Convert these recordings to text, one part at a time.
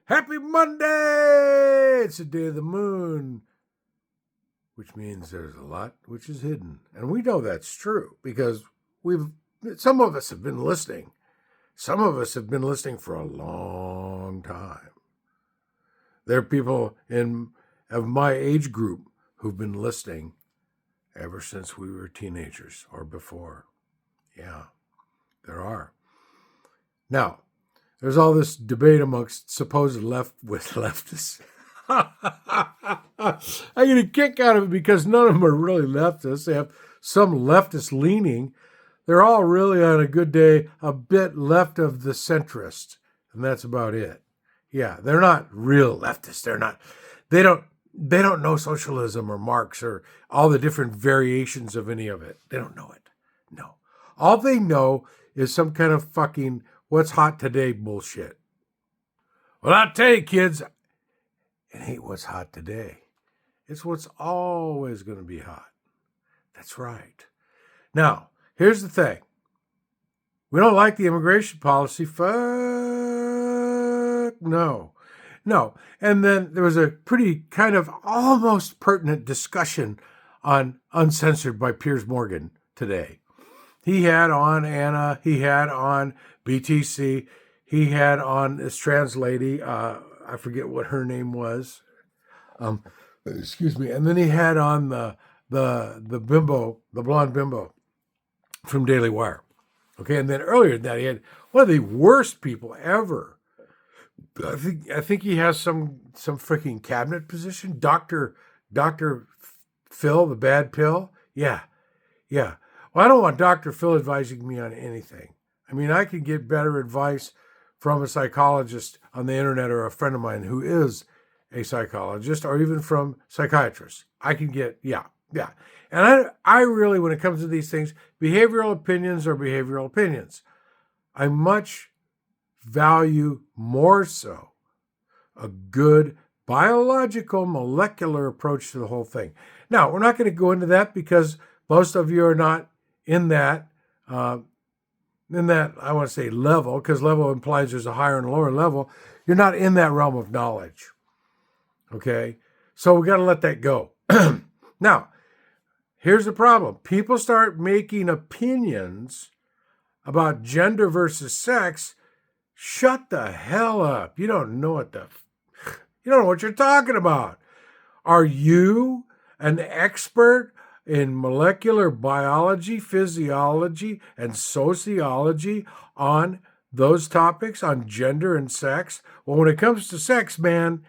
Happy Monday! It's the day of the moon, which means there's a lot which is hidden. And we know that's true because some of us have been listening. Some of us have been listening for a long time. There are people of my age group who've been listening ever since we were teenagers or before. Yeah, there are. Now, there's all this debate amongst supposed leftists. I get a kick out of it because none of them are really leftists. They have some leftist leaning. They're all really, on a good day, a bit left of the centrist, and that's about it. Yeah, they're not real leftists. They don't know socialism or Marx or all the different variations of any of it. They don't know it. No. All they know is some kind of fucking what's hot today bullshit. Well, I'll tell you, kids, it ain't what's hot today. It's what's always going to be hot. That's right. Now, here's the thing. We don't like the immigration policy. Fuck no. No. And then there was a pretty kind of almost pertinent discussion on Uncensored by Piers Morgan today. He had on Anna. He had on BTC. He had on this trans lady. I forget what her name was. Excuse me. And then he had on the bimbo, the blonde bimbo from Daily Wire. Okay. And then earlier than that, he had one of the worst people ever. I think he has some freaking cabinet position. Dr. Phil, the bad pill. Yeah. Yeah. Well, I don't want Dr. Phil advising me on anything. I mean, I can get better advice from a psychologist on the internet or a friend of mine who is a psychologist or even from psychiatrists. I can get, yeah. And I really, when it comes to these things, behavioral opinions are behavioral opinions. I much value more so a good biological molecular approach to the whole thing. Now, we're not going to go into that because most of you are not in that, I want to say level, because level implies there's a higher and lower level. You're not in that realm of knowledge. Okay? So we got to let that go. Now, here's the problem. People start making opinions about gender versus sex. Shut the hell up. You don't know what you're talking about. Are you an expert in molecular biology, physiology, and sociology on those topics, on gender and sex? Well, when it comes to sex, man,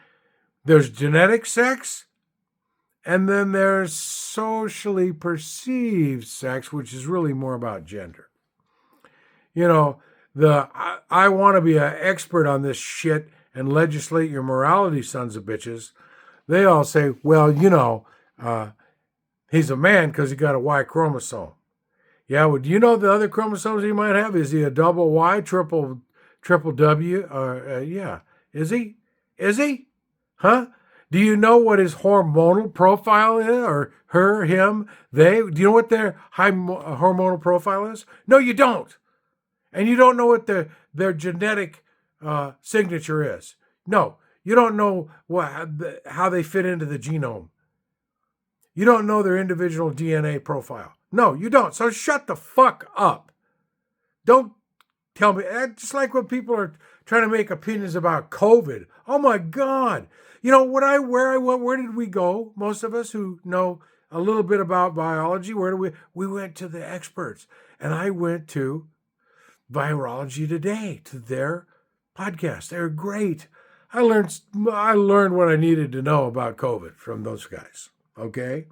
there's genetic sex, and then there's socially perceived sex, which is really more about gender. You know, I want to be an expert on this shit and legislate your morality, sons of bitches. They all say, well, he's a man because he got a Y chromosome. Yeah, well, do you know the other chromosomes he might have? Is he a double Y, triple W? Yeah. Is he? Huh? Do you know what his hormonal profile is? Or her, him, they? Do you know what their hormonal profile is? No, you don't. And you don't know what their genetic signature is. No, you don't know how they fit into the genome. You don't know their individual DNA profile. No, you don't. So shut the fuck up. Don't tell me. Just like when people are trying to make opinions about COVID. Oh my God. You know, where did we go? Most of us who know a little bit about biology, we went to the experts. And I went to Virology Today, to their podcast. They're great. I learned what I needed to know about COVID from those guys. Okay,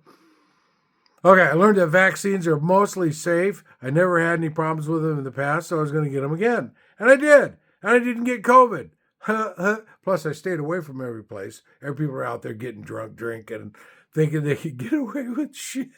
I learned that vaccines are mostly safe. I never had any problems with them in the past, so I was going to get them again. And I did. And I didn't get COVID. Plus, I stayed away from every place. Every people are out there getting drunk, drinking, and thinking they could get away with shit.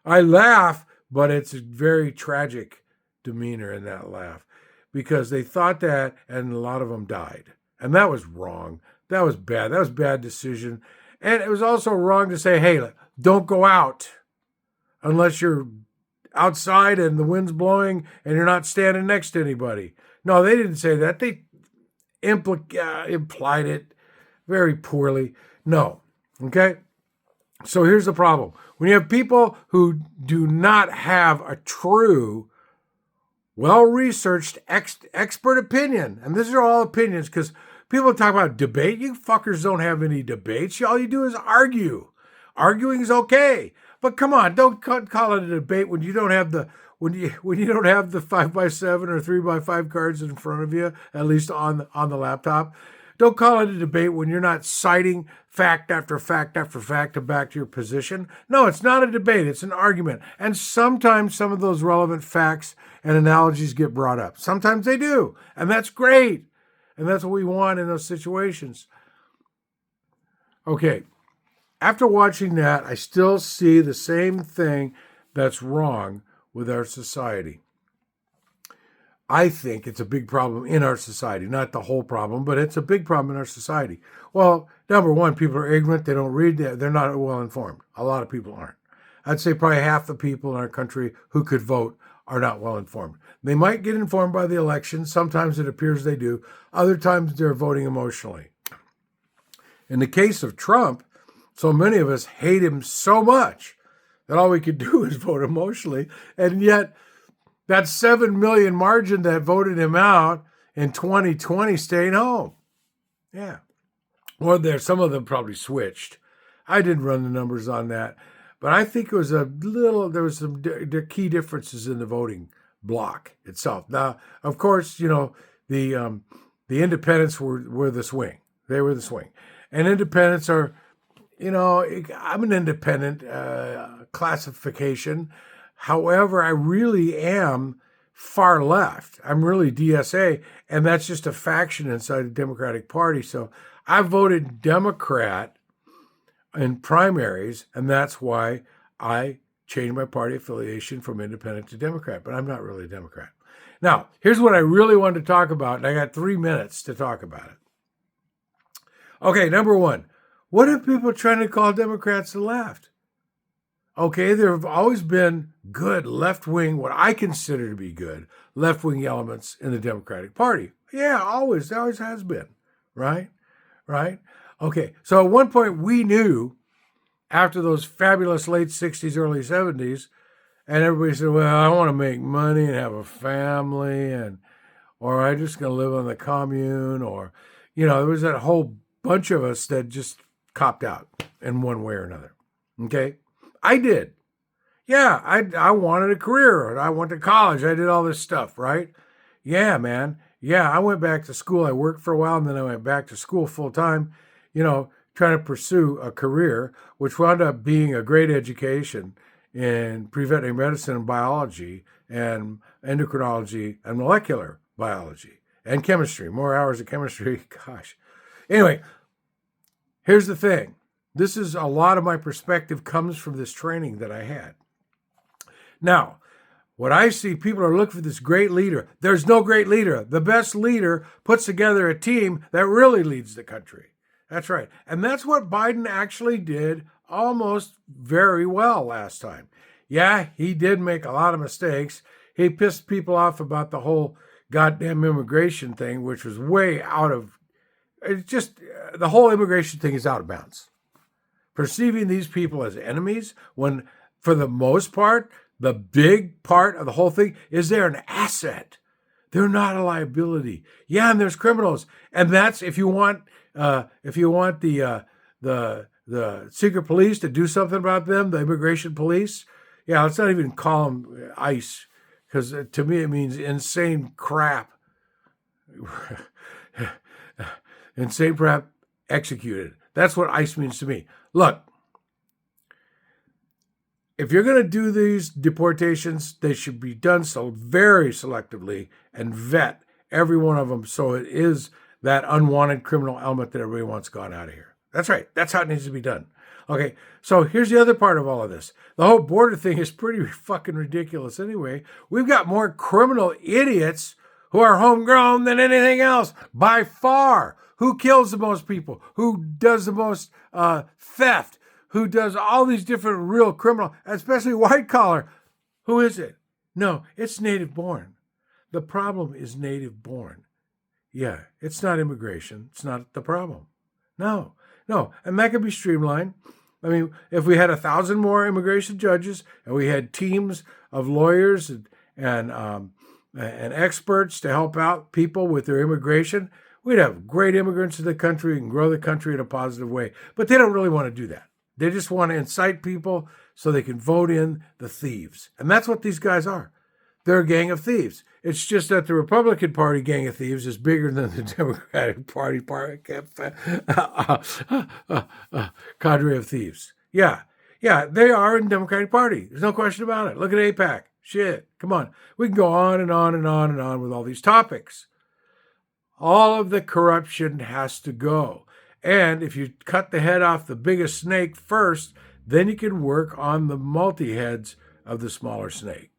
I laugh, but it's a very tragic demeanor in that laugh because they thought that, and a lot of them died. And that was wrong. That was bad. That was a bad decision. And it was also wrong to say, hey, don't go out unless you're outside and the wind's blowing and you're not standing next to anybody. No, they didn't say that. They implied it very poorly. No. Okay? So here's the problem. When you have people who do not have a true, well-researched expert opinion, and these are all opinions because people talk about debate. You fuckers don't have any debates. All you do is argue. Arguing is okay. But come on, don't call it a debate when you don't have the when you don't have the 5x7 or 3x5 cards in front of you, at least on the laptop. Don't call it a debate when you're not citing fact after fact after fact to back your position. No, it's not a debate. It's an argument. And sometimes some of those relevant facts and analogies get brought up. Sometimes they do. And that's great. And that's what we want in those situations. Okay. After watching that, I still see the same thing that's wrong with our society. I think it's a big problem in our society. Not the whole problem, but it's a big problem in our society. Well, number one, people are ignorant. They don't read. They're not well informed. A lot of people aren't. I'd say probably half the people in our country who could vote are not well informed. They might get informed by the election. Sometimes it appears they do. Other times they're voting emotionally. In the case of Trump, so many of us hate him so much that all we could do is vote emotionally. And yet that 7 million margin that voted him out in 2020 staying home. Yeah. Or some of them probably switched. I didn't run the numbers on that. But I think it was there was some key differences in the voting block itself. Now, of course, the independents were the swing. They were the swing. And independents are, I'm an independent classification. However, I really am far left. I'm really DSA, and that's just a faction inside the Democratic Party. So I voted Democrat in primaries, and that's why I changed my party affiliation from independent to Democrat, but I'm not really a Democrat. Now, here's what I really wanted to talk about, and I got 3 minutes to talk about it. Okay, number one, what are people trying to call Democrats the left? Okay, there have always been good left-wing, what I consider to be good left-wing elements in the Democratic Party. Yeah, always. There always has been, right? Right? Okay, so at one point we knew, after those fabulous late 60s, early 70s, and everybody said, well, I want to make money and have a family, or I'm just going to live on the commune, or, there was that whole bunch of us that just copped out in one way or another. Okay? I did. Yeah, I wanted a career. I went to college. I did all this stuff, right? Yeah, man. Yeah, I went back to school. I worked for a while, and then I went back to school full time, trying to pursue a career, which wound up being a great education in preventive medicine and biology and endocrinology and molecular biology and chemistry. More hours of chemistry. Gosh. Anyway, here's the thing. This is a lot of my perspective comes from this training that I had. Now, what I see, people are looking for this great leader. There's no great leader. The best leader puts together a team that really leads the country. That's right. And that's what Biden actually did almost very well last time. Yeah, he did make a lot of mistakes. He pissed people off about the whole goddamn immigration thing, which was way out of, the whole immigration thing is out of bounds. Perceiving these people as enemies when, for the most part, the big part of the whole thing is they're an asset. They're not a liability. Yeah, and there's criminals, and that's if you want the secret police to do something about them, the immigration police. Yeah, let's not even call them ICE, because to me it means insane crap. Insane crap executed. That's what ICE means to me. Look, if you're going to do these deportations, they should be done so very selectively and vet every one of them so it is that unwanted criminal element that everybody wants gone out of here. That's right. That's how it needs to be done. Okay, so here's the other part of all of this. The whole border thing is pretty fucking ridiculous anyway. We've got more criminal idiots who are homegrown than anything else, by far. Who kills the most people? Who does the most theft? Who does all these different real criminal, especially white collar? Who is it? No, it's native born. The problem is native born. Yeah, it's not immigration. It's not the problem. No, no. And that could be streamlined. I mean, if we had 1,000 more immigration judges and we had teams of lawyers and experts to help out people with their immigration, we'd have great immigrants in the country and grow the country in a positive way. But they don't really want to do that. They just want to incite people so they can vote in the thieves. And that's what these guys are. They're a gang of thieves. It's just that the Republican Party gang of thieves is bigger than the Democratic Party cadre of thieves. Yeah, they are in the Democratic Party. There's no question about it. Look at AIPAC. Shit, come on. We can go on and on and on and on with all these topics. All of the corruption has to go. And if you cut the head off the biggest snake first, then you can work on the multi-heads of the smaller snake.